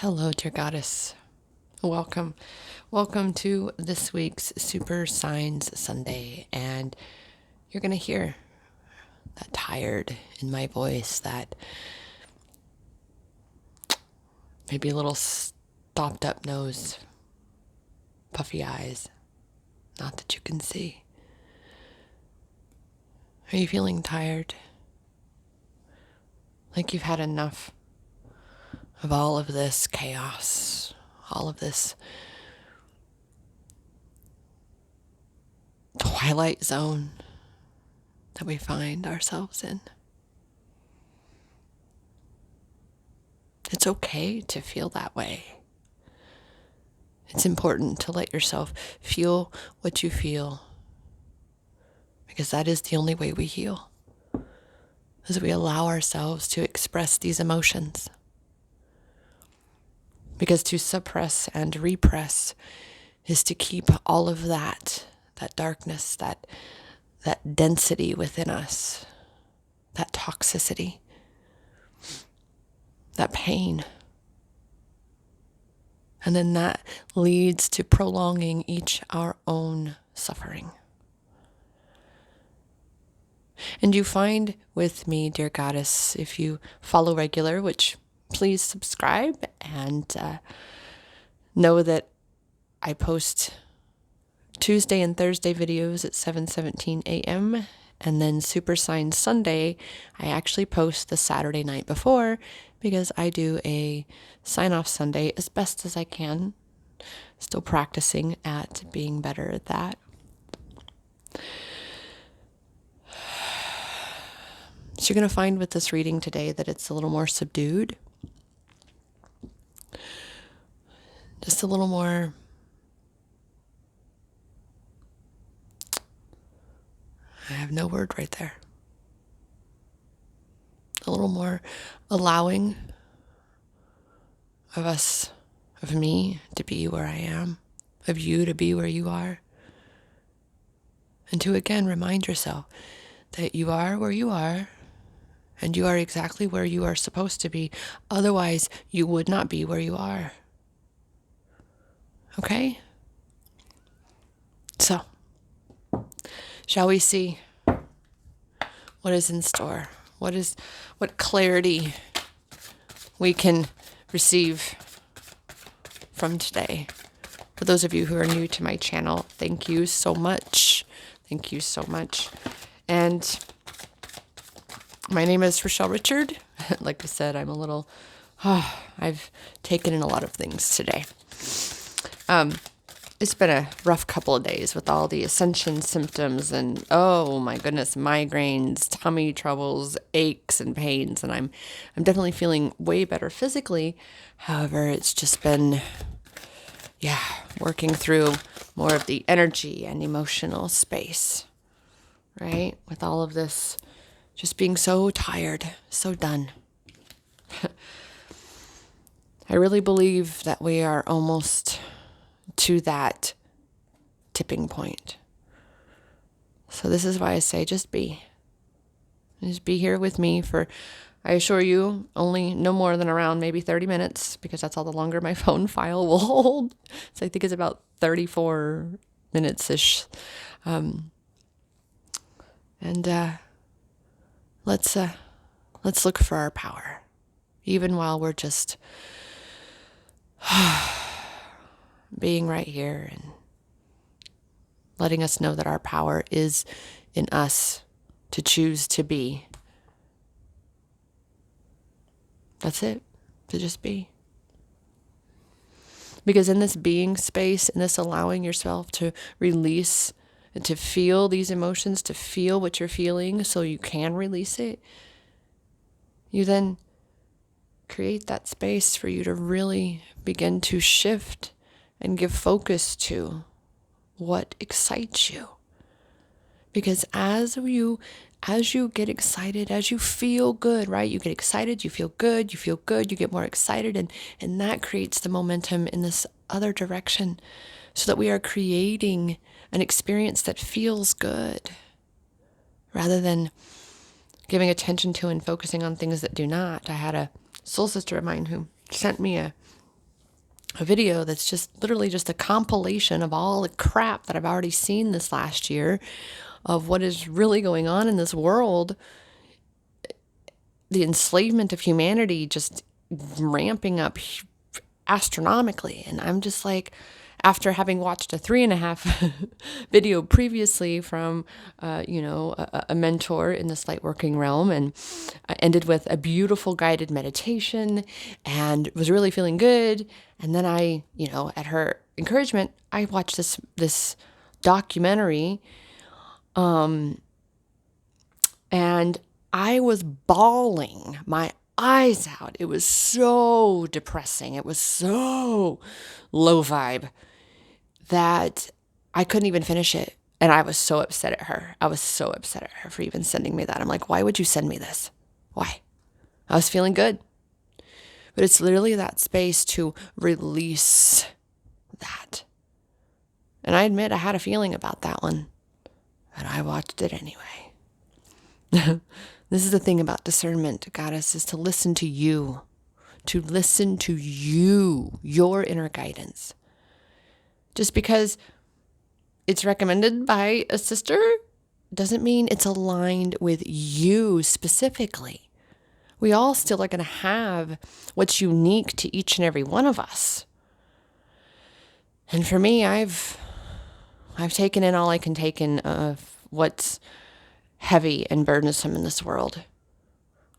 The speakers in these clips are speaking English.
Hello, dear goddess. Welcome. Welcome to this week's Super Signs Sunday. And you're going to hear that tired in my voice, that maybe a little stopped up nose, puffy eyes. Not that you can see. Are you feeling tired? Like you've had enough of all of this chaos, all of this twilight zone that we find ourselves in? It's okay to feel that way. It's important to let yourself feel what you feel, because that is the only way we heal, as we allow ourselves to express these emotions. Because to suppress and repress is to keep all of that darkness, that density within us, that toxicity, that pain. And then that leads to prolonging each our own suffering. And you find with me, dear goddess, if you follow regular, which please subscribe and know that I post Tuesday and Thursday videos at 7:17 a.m. And then Super Sign Sunday, I actually post the Saturday night before, because I do a sign-off Sunday as best as I can. Still practicing at being better at that. So you're going to find with this reading today that it's a little more subdued. Just a little more I have no word right there. A little more allowing of us, of me to be where I am, of you to be where you are. And to again remind yourself that you are where you are, and you are exactly where you are supposed to be. Otherwise, you would not be where you are. Okay? So, shall we see what is in store? What clarity we can receive from today? For those of you who are new to my channel, thank you so much. Thank you so much. And my name is Rochelle Richard. Like I said, I'm a little, I've taken in a lot of things today. It's been a rough couple of days with all the ascension symptoms and, oh my goodness, migraines, tummy troubles, aches and pains. And I'm definitely feeling way better physically. However, it's just been, working through more of the energy and emotional space, right? With all of this, just being so tired, so done. I really believe that we are almost to that tipping point. So this is why I say just be. Just be here with me for, I assure you, only no more than around maybe 30 minutes, because that's all the longer my phone file will hold. So I think it's about 34 minutes-ish. Let's look for our power, even while we're just being right here and letting us know that our power is in us to choose to be. That's it, to just be. Because in this being space, in this allowing yourself to release and to feel these emotions, to feel what you're feeling so you can release it, you then create that space for you to really begin to shift and give focus to what excites you. Because as you get excited, as you feel good, right? You get excited, you feel good, you get more excited, and that creates the momentum in this other direction, so that we are creating an experience that feels good, rather than giving attention to and focusing on things that do not. I had a soul sister of mine who sent me a a video that's just literally just a compilation of all the crap that I've already seen this last year of what is really going on in this world. The enslavement of humanity just ramping up astronomically. And I'm just like, after having watched a 3.5 video previously from, a mentor in this light working realm, and I ended with a beautiful guided meditation and was really feeling good. And then I, at her encouragement, I watched this documentary, and I was bawling my eyes out. It was so depressing. It was so low vibe that I couldn't even finish it. And I was so upset at her. I was so upset at her for even sending me that. I'm like, why would you send me this? Why? I was feeling good. But it's literally that space to release that. And I admit I had a feeling about that one, but I watched it anyway. This is the thing about discernment, Goddess, is to listen to you, your inner guidance. Just because it's recommended by a sister doesn't mean it's aligned with you specifically. We all still are going to have what's unique to each and every one of us. And for me, I've taken in all I can take in of what's heavy and burdensome in this world.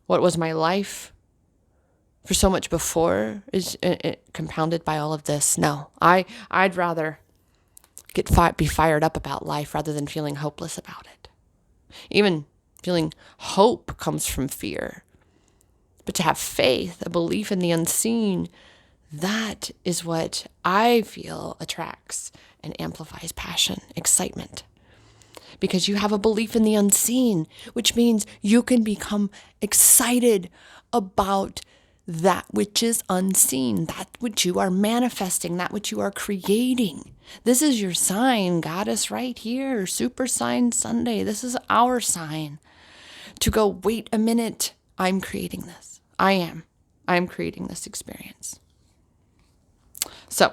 What was my life for so much before is compounded by all of this. No, I'd rather be fired up about life rather than feeling hopeless about it. Even feeling hope comes from fear. But to have faith, a belief in the unseen, that is what I feel attracts and amplifies passion, excitement. Because you have a belief in the unseen, which means you can become excited about that which is unseen, that which you are manifesting, that which you are creating. This is your sign, Goddess, right here. Super Sign Sunday. This is our sign to go, wait a minute. I'm creating this. I'm creating this experience. So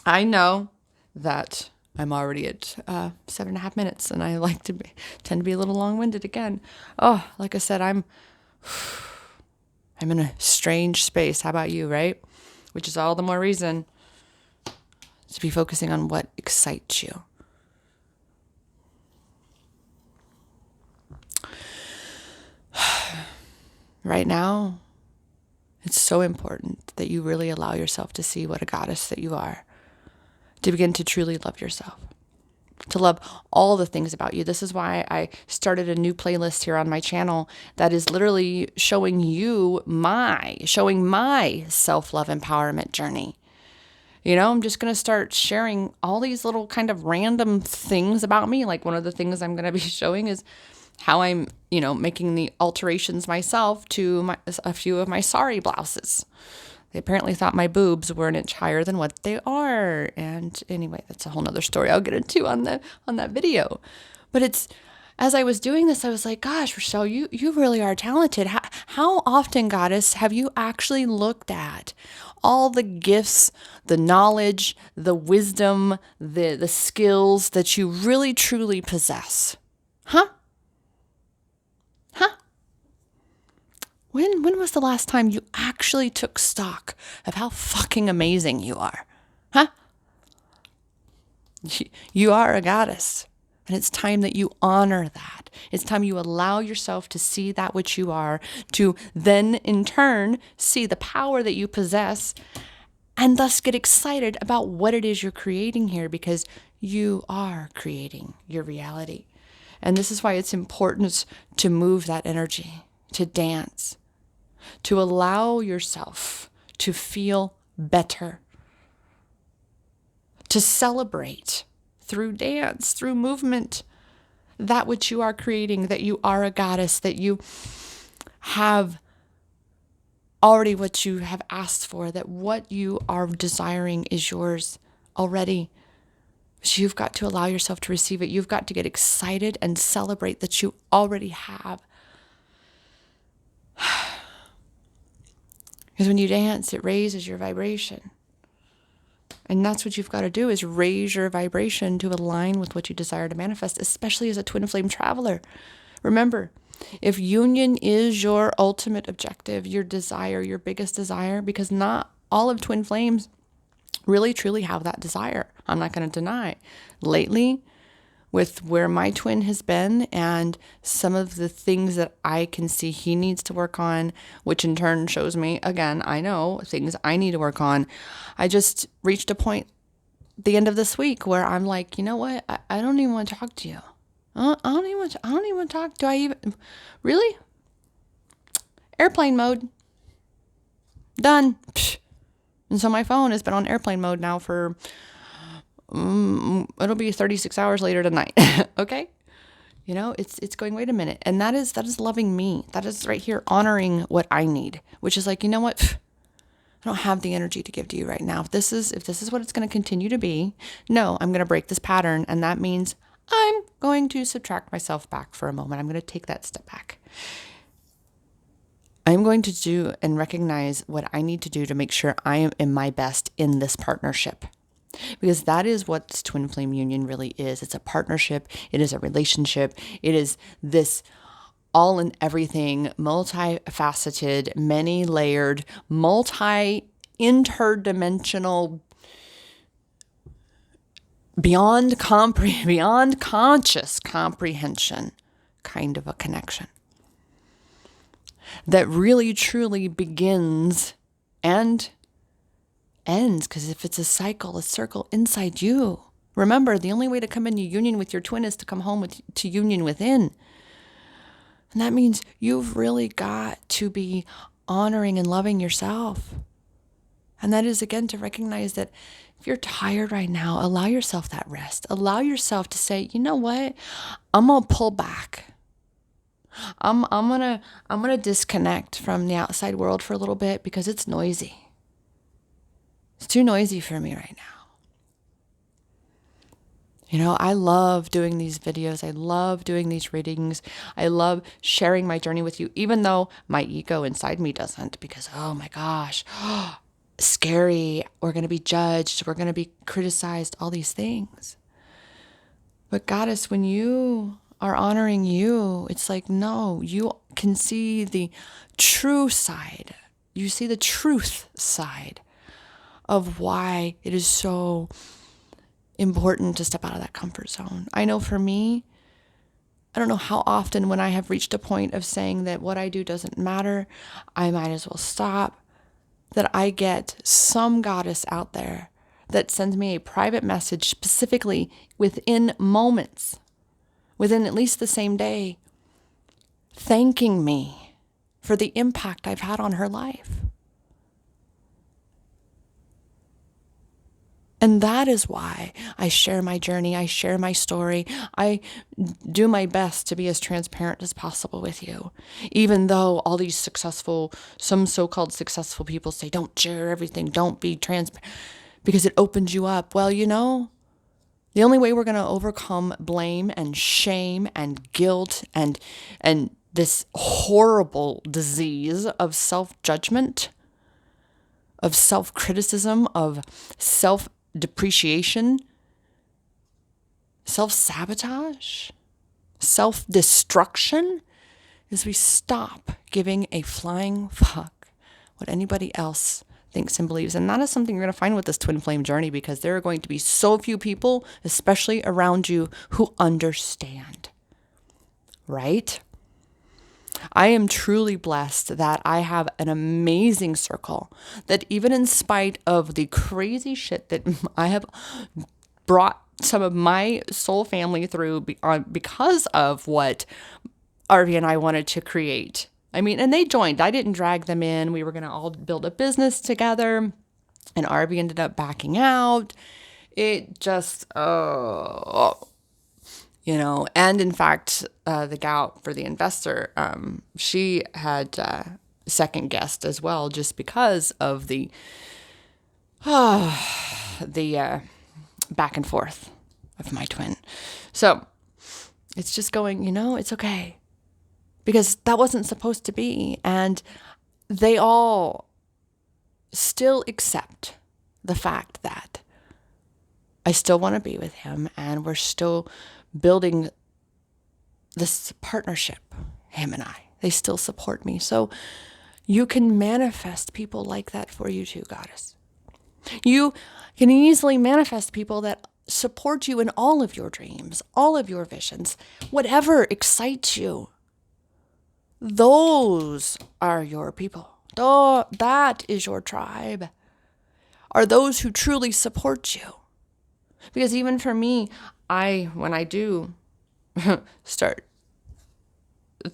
I know that I'm already at 7.5 minutes, and I tend to be a little long-winded again. Oh, like I said, I'm in a strange space. How about you, right? Which is all the more reason to be focusing on what excites you. Right now, it's so important that you really allow yourself to see what a goddess that you are, to begin to truly love yourself, to love all the things about you. This is why I started a new playlist here on my channel that is literally showing my self-love empowerment journey. I'm just going to start sharing all these little kind of random things about me. Like one of the things I'm going to be showing is how I'm, making the alterations myself to a few of my sari blouses. They apparently thought my boobs were an inch higher than what they are. And anyway, that's a whole nother story I'll get into on that video. But as I was doing this, I was like, gosh, Rochelle, you really are talented. How often, Goddess, have you actually looked at all the gifts, the knowledge, the wisdom, the skills that you really, truly possess? Huh? When was the last time you actually took stock of how fucking amazing you are? Huh? You are a goddess. And it's time that you honor that. It's time you allow yourself to see that which you are, to then in turn see the power that you possess, and thus get excited about what it is you're creating here, because you are creating your reality. And this is why it's important to move that energy, to dance, to allow yourself to feel better, to celebrate through dance, through movement, that which you are creating, that you are a goddess, that you have already what you have asked for, that what you are desiring is yours already. So you've got to allow yourself to receive it. You've got to get excited and celebrate that you already have. Because when you dance, it raises your vibration. And that's what you've got to do, is raise your vibration to align with what you desire to manifest, especially as a twin flame traveler. Remember, if union is your ultimate objective, your desire, your biggest desire, because not all of twin flames really truly have that desire. I'm not going to deny. Lately, with where my twin has been and some of the things that I can see he needs to work on, which in turn shows me, again, I know things I need to work on. I just reached a point the end of this week where I'm like, you know what? I don't even want to talk to you. I don't even want to talk. Do I even? Really? Airplane mode. Done. Psh. And so my phone has been on airplane mode now for, it'll be 36 hours later tonight. Okay? You know, it's going, wait a minute. And that is loving me. That is right here honoring what I need, which is like, you know what? Pff, I don't have the energy to give to you right now. If this is what it's going to continue to be, no, I'm going to break this pattern. And that means I'm going to subtract myself back for a moment. I'm going to take that step back. I'm going to do and recognize what I need to do to make sure I am in my best in this partnership. Because that is what this twin flame union really is. It's a partnership. It is a relationship. It is this all and everything, multifaceted, many layered, interdimensional, beyond conscious comprehension kind of a connection that really truly begins and ends, because if it's a circle inside you. Remember, the only way to come into union with your twin is to come home to union within. And that means you've really got to be honoring and loving yourself. And that is, again, to recognize that if you're tired right now, allow yourself that rest. Allow yourself to say, you know what? I'm going to pull back. I'm going to disconnect from the outside world for a little bit because it's noisy. It's too noisy for me right now. You know, I love doing these videos. I love doing these readings. I love sharing my journey with you, even though my ego inside me doesn't, because, oh my gosh, scary. We're going to be judged. We're going to be criticized, all these things. But Goddess, when you are honoring you, it's like, no, you can see the true side. You see the truth side of why it is so important to step out of that comfort zone. I know for me, I don't know how often when I have reached a point of saying that what I do doesn't matter, I might as well stop, that I get some goddess out there that sends me a private message specifically within moments, within at least the same day, thanking me for the impact I've had on her life. And that is why I share my journey. I share my story. I do my best to be as transparent as possible with you. Even though all these some so-called successful people say, don't share everything. Don't be transparent because it opens you up. Well, you know, the only way we're going to overcome blame and shame and guilt and this horrible disease of self-judgment, of self-criticism, of self-depreciation, self-sabotage, self-destruction, is we stop giving a flying fuck what anybody else thinks and believes. And that is something you're going to find with this twin flame journey, because there are going to be so few people, especially around you, who understand. Right? I am truly blessed that I have an amazing circle that, even in spite of the crazy shit that I have brought some of my soul family through because of what Arvi and I wanted to create. I mean, and they joined. I didn't drag them in. We were going to all build a business together, and Arvi ended up backing out. It just, you know, and in fact, the gal for the investor, she had second guessed as well, just because of the back and forth of my twin. So it's just going, you know, it's okay, because that wasn't supposed to be. And they all still accept the fact that I still want to be with him, and we're still building this partnership, him and I. They still support me. So you can manifest people like that for you too, Goddess. You can easily manifest people that support you in all of your dreams, all of your visions, whatever excites you. Those are your people. That is your tribe, are those who truly support you. Because even for me, when I do start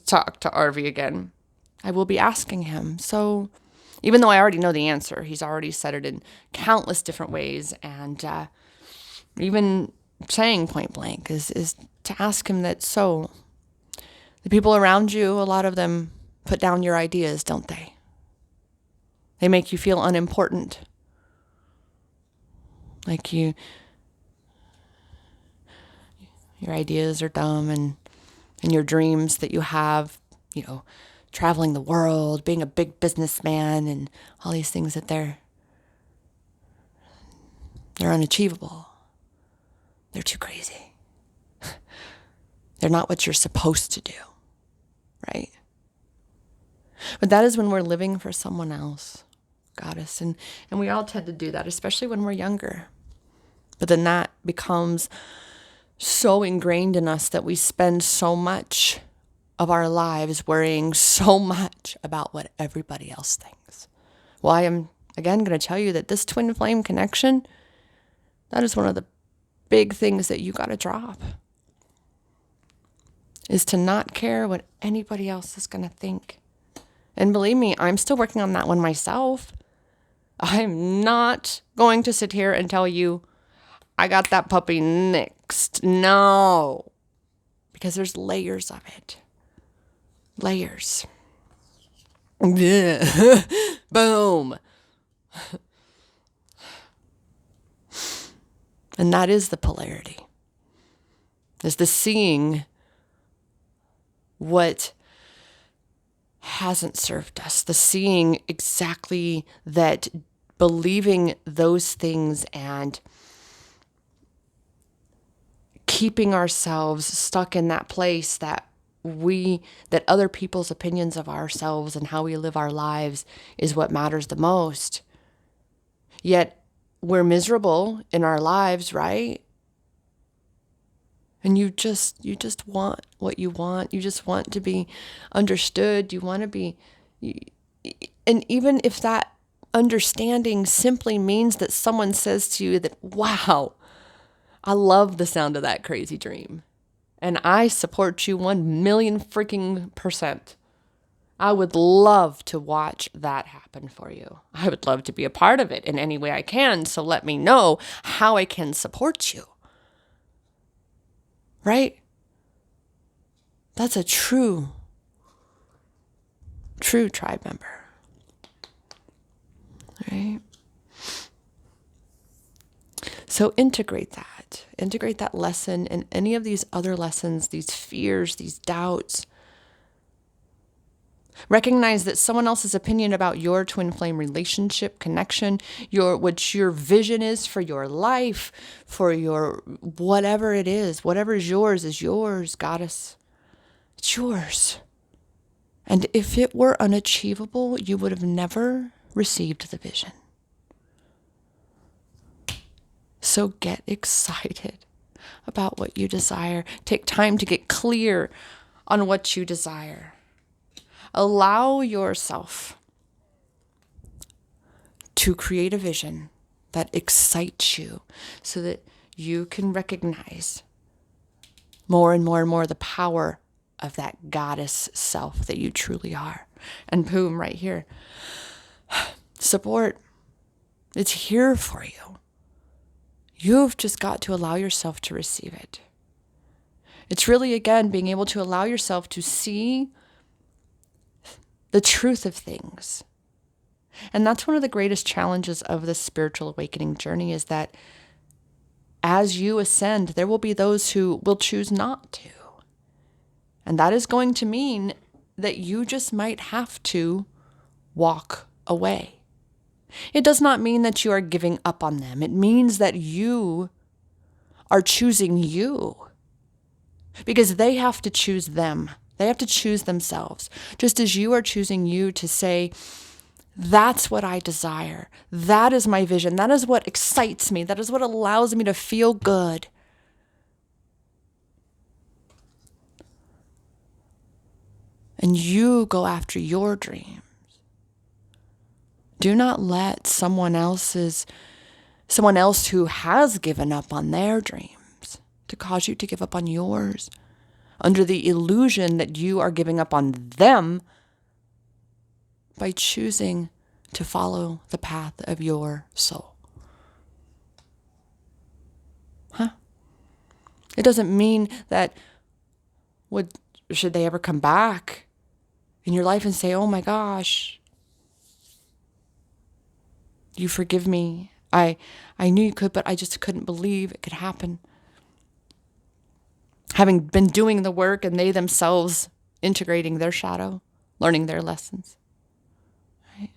talk to RV again, I will be asking him. So even though I already know the answer, he's already said it in countless different ways. And even saying point blank is to ask him that, so the people around you, a lot of them put down your ideas, don't they? They make you feel unimportant. Like your ideas are dumb, and your dreams that you have, traveling the world, being a big businessman, and all these things that they're unachievable. They're too crazy. They're not what you're supposed to do, right? But that is when we're living for someone else, Goddess. And we all tend to do that, especially when we're younger. But then that becomes so ingrained in us that we spend so much of our lives worrying so much about what everybody else thinks. Well, I am, again, going to tell you that this twin flame connection, that is one of the big things that you got to drop, is to not care what anybody else is going to think. And believe me, I'm still working on that one myself. I'm not going to sit here and tell you, I got that puppy next. No. Because there's layers of it. Layers. Boom. And that is the polarity. Is the seeing what hasn't served us, the seeing exactly that, believing those things and keeping ourselves stuck in that place that other people's opinions of ourselves and how we live our lives is what matters the most. Yet we're miserable in our lives, right? And you just want what you want. You just want to be understood. You want to be, and even if that understanding simply means that someone says to you that, wow, I love the sound of that crazy dream. And I support you 1,000,000 freaking %. I would love to watch that happen for you. I would love to be a part of it in any way I can. So let me know how I can support you. Right? That's a true tribe member. Right? So integrate that lesson and any of these other lessons, these fears, these doubts. Recognize that someone else's opinion about your twin flame relationship, connection, what your vision is for your life, for your whatever it is, whatever is yours, Goddess. It's yours. And if it were unachievable, you would have never received the vision. So get excited about what you desire. Take time to get clear on what you desire. Allow yourself to create a vision that excites you so that you can recognize more and more and more the power of that goddess self that you truly are. And boom, right here. Support. It's here for you. You've just got to allow yourself to receive it. It's really, again, being able to allow yourself to see the truth of things. And that's one of the greatest challenges of the spiritual awakening journey, is that as you ascend, there will be those who will choose not to. And that is going to mean that you just might have to walk away. It does not mean that you are giving up on them. It means that you are choosing you because they have to choose them. They have to choose themselves, just as you are choosing you to say, that's what I desire. That is my vision. That is what excites me. That is what allows me to feel good. And you go after your dreams. Do not let someone else who has given up on their dreams to cause you to give up on yours, under the illusion that you are giving up on them by choosing to follow the path of your soul. It doesn't mean that should they ever come back in your life and say, oh my gosh, you forgive me. I knew you could, but I just couldn't believe it could happen. Having been doing the work and they themselves integrating their shadow, learning their lessons. Right?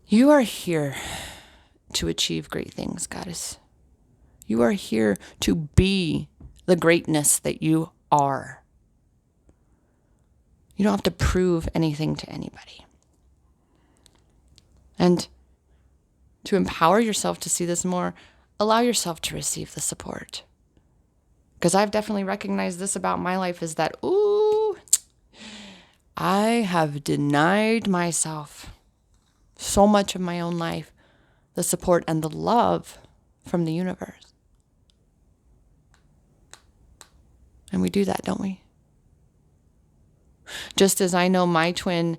You are here to achieve great things, Goddess. You are here to be the greatness that you are. You don't have to prove anything to anybody. And to empower yourself to see this more, allow yourself to receive the support. Because I've definitely recognized this about my life is that, I have denied myself so much of my own life, the support and the love from the universe. And we do that, don't we? Just as I know my twin,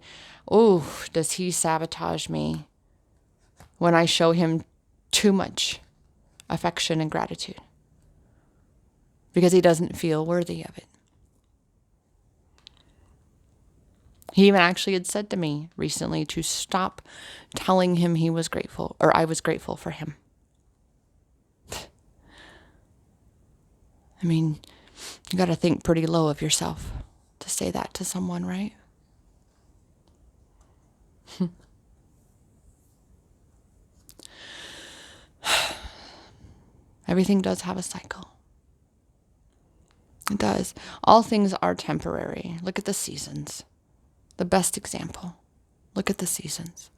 does he sabotage me when I show him too much affection and gratitude because he doesn't feel worthy of it. He even actually had said to me recently to stop telling him he was grateful, or I was grateful for him. I mean, you got to think pretty low of yourself to say that to someone, right? Everything does have a cycle. It does. All things are temporary. Look at the seasons. The best example. Look at the seasons.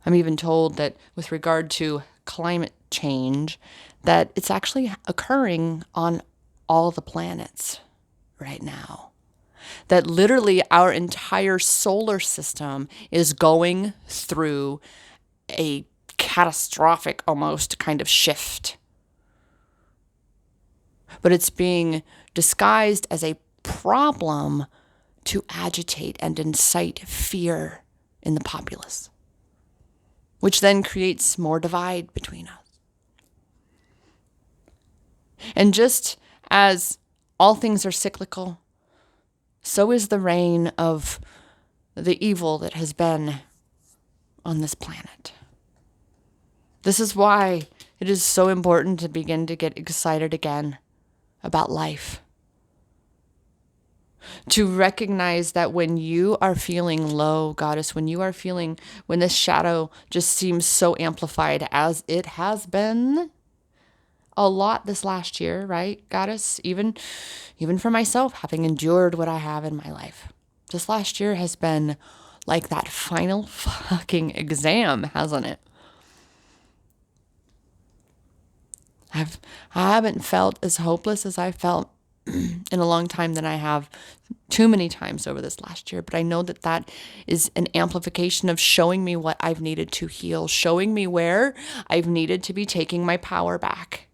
I'm even told that with regard to climate change, that it's actually occurring on all the planets right now. That literally our entire solar system is going through a catastrophic almost kind of shift. But it's being disguised as a problem to agitate and incite fear in the populace, which then creates more divide between us. And just as all things are cyclical, so is the reign of the evil that has been on this planet. This is why it is so important to begin to get excited again about life. To recognize that when you are feeling low, Goddess, when this shadow just seems so amplified as it has been a lot this last year, right, Goddess? Even for myself, having endured what I have in my life. This last year has been like that final fucking exam, hasn't it? I haven't felt as hopeless as I felt in a long time than I have too many times over this last year. But I know that is an amplification of showing me what I've needed to heal, showing me where I've needed to be taking my power back.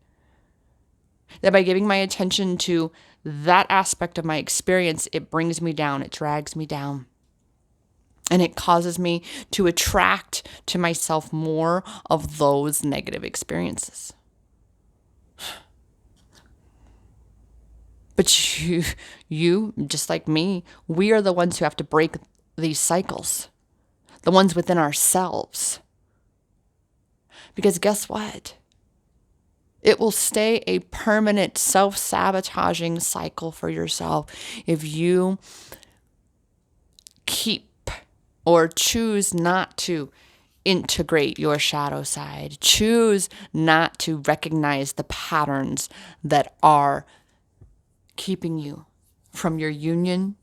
That by giving my attention to that aspect of my experience, it brings me down, it drags me down. And it causes me to attract to myself more of those negative experiences. But you, just like me, we are the ones who have to break these cycles, the ones within ourselves. Because guess what? It will stay a permanent self-sabotaging cycle for yourself if you keep or choose not to integrate your shadow side. Choose not to recognize the patterns that are keeping you from your union,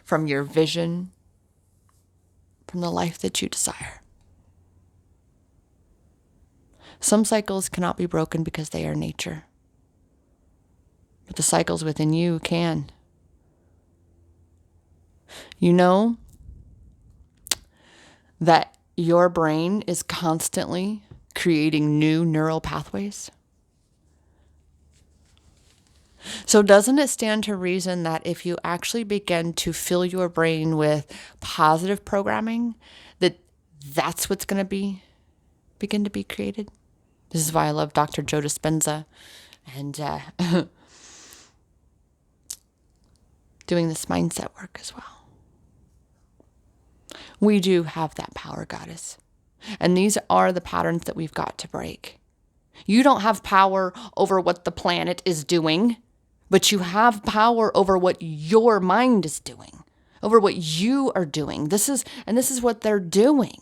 from your vision, from the life that you desire. Some cycles cannot be broken because they are nature, but the cycles within you can. You know that your brain is constantly creating new neural pathways. So doesn't it stand to reason that if you actually begin to fill your brain with positive programming, that's what's going to begin to be created? This is why I love Dr. Joe Dispenza and doing this mindset work as well. We do have that power, goddess. And these are the patterns that we've got to break. You don't have power over what the planet is doing, but you have power over what your mind is doing, over what you are doing. This is what they're doing.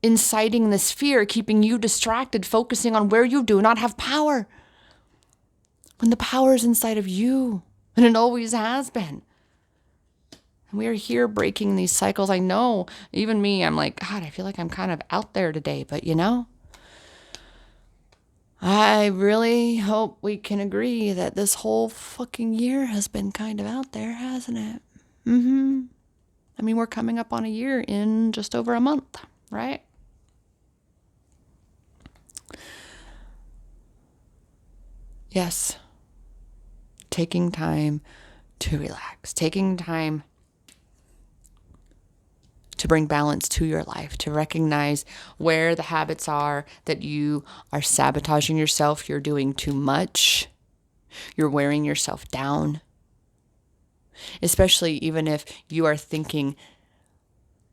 Inciting this fear, keeping you distracted, focusing on where you do not have power. When the power is inside of you, and it always has been. And we are here breaking these cycles. I know, even me, I'm like, God, I feel like I'm kind of out there today. But I really hope we can agree that this whole fucking year has been kind of out there, hasn't it? I mean, we're coming up on a year in just over a month, right? Yes. Taking time to relax, taking time to bring balance to your life, to recognize where the habits are that you are sabotaging yourself, you're doing too much, you're wearing yourself down. Especially even if you are thinking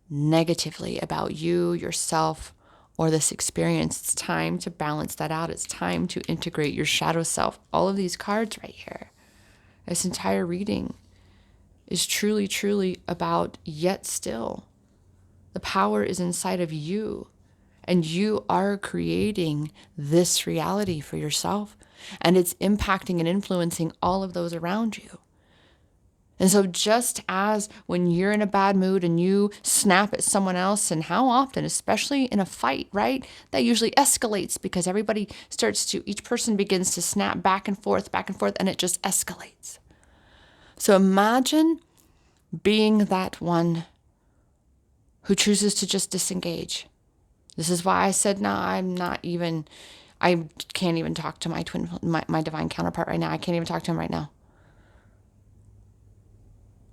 negatively about you, yourself, or this experience. It's time to balance that out. It's time to integrate your shadow self. All of these cards right here, this entire reading is truly, truly about yet still. The power is inside of you, and you are creating this reality for yourself, and it's impacting and influencing all of those around you. And so just as when you're in a bad mood and you snap at someone else, and how often, especially in a fight, right? That usually escalates because each person begins to snap back and forth, and it just escalates. So imagine being that one who chooses to just disengage. This is why I said, no, I can't even talk to my divine counterpart right now. I can't even talk to him right now.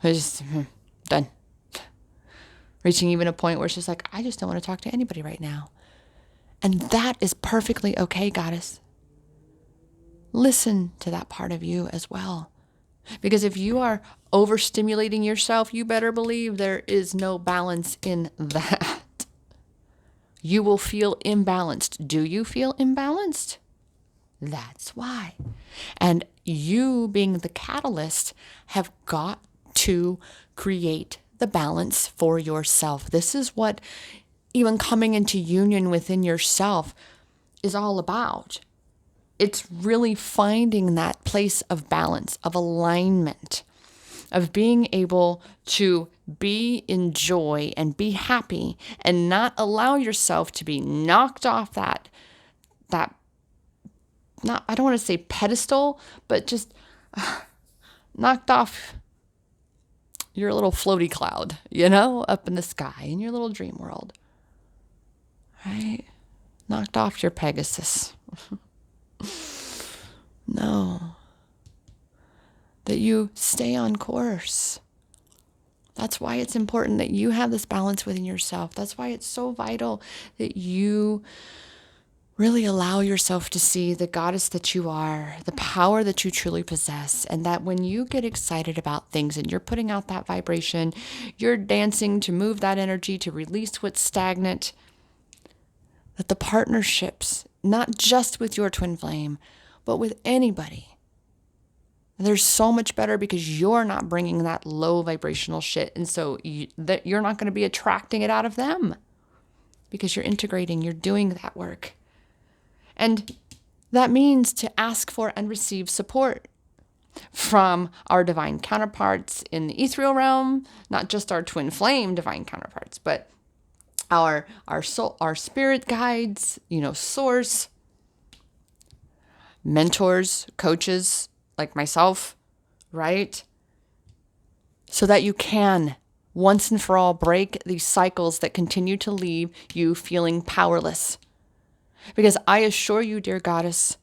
I just, done. Reaching even a point where it's just like, I just don't want to talk to anybody right now. And that is perfectly okay, goddess. Listen to that part of you as well. Because if you are overstimulating yourself, you better believe there is no balance in that. You will feel imbalanced. Do you feel imbalanced? That's why. And you, being the catalyst, have got to create the balance for yourself. This is what even coming into union within yourself is all about. It's really finding that place of balance, of alignment, of being able to be in joy and be happy and not allow yourself to be knocked off that not, I don't want to say pedestal, but just knocked off your little floaty cloud, up in the sky in your little dream world, right? Knocked off your Pegasus. No. That you stay on course. That's why it's important that you have this balance within yourself. That's why it's so vital that you really allow yourself to see the goddess that you are, the power that you truly possess, and that when you get excited about things and you're putting out that vibration, you're dancing to move that energy, to release what's stagnant, that the partnerships, not just with your twin flame, but with anybody, they're so much better because you're not bringing that low vibrational shit. And so you're not going to be attracting it out of them. because you're integrating, you're doing that work. And that means to ask for and receive support from our divine counterparts in the ethereal realm, not just our twin flame divine counterparts, but our soul, our spirit guides, source, mentors, coaches like myself, right? So that you can once and for all break these cycles that continue to leave you feeling powerless. Because I assure you, dear goddess,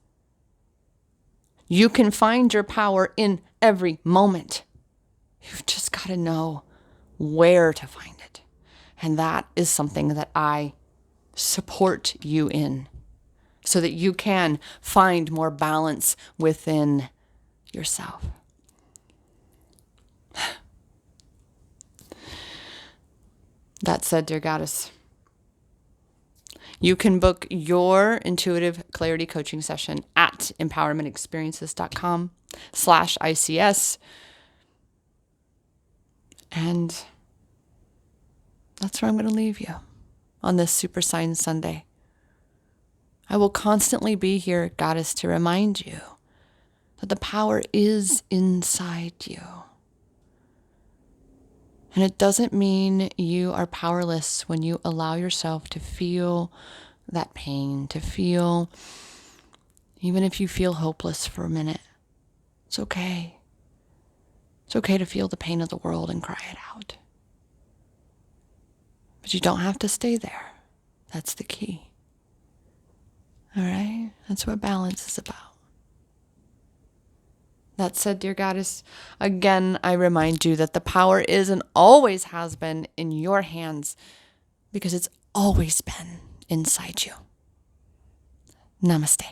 you can find your power in every moment. You've just got to know where to find it. And that is something that I support you in, so that you can find more balance within yourself. That said, dear goddess, you can book your intuitive clarity coaching session at empowermentexperiences.com/ICS. And that's where I'm going to leave you on this Super Sign Sunday. I will constantly be here, goddess, to remind you that the power is inside you. And it doesn't mean you are powerless when you allow yourself to feel that pain, to feel, even if you feel hopeless for a minute, it's okay. It's okay to feel the pain of the world and cry it out. But you don't have to stay there. That's the key. All right? That's what balance is about. That said, dear goddess, again, I remind you that the power is and always has been in your hands, because it's always been inside you. Namaste.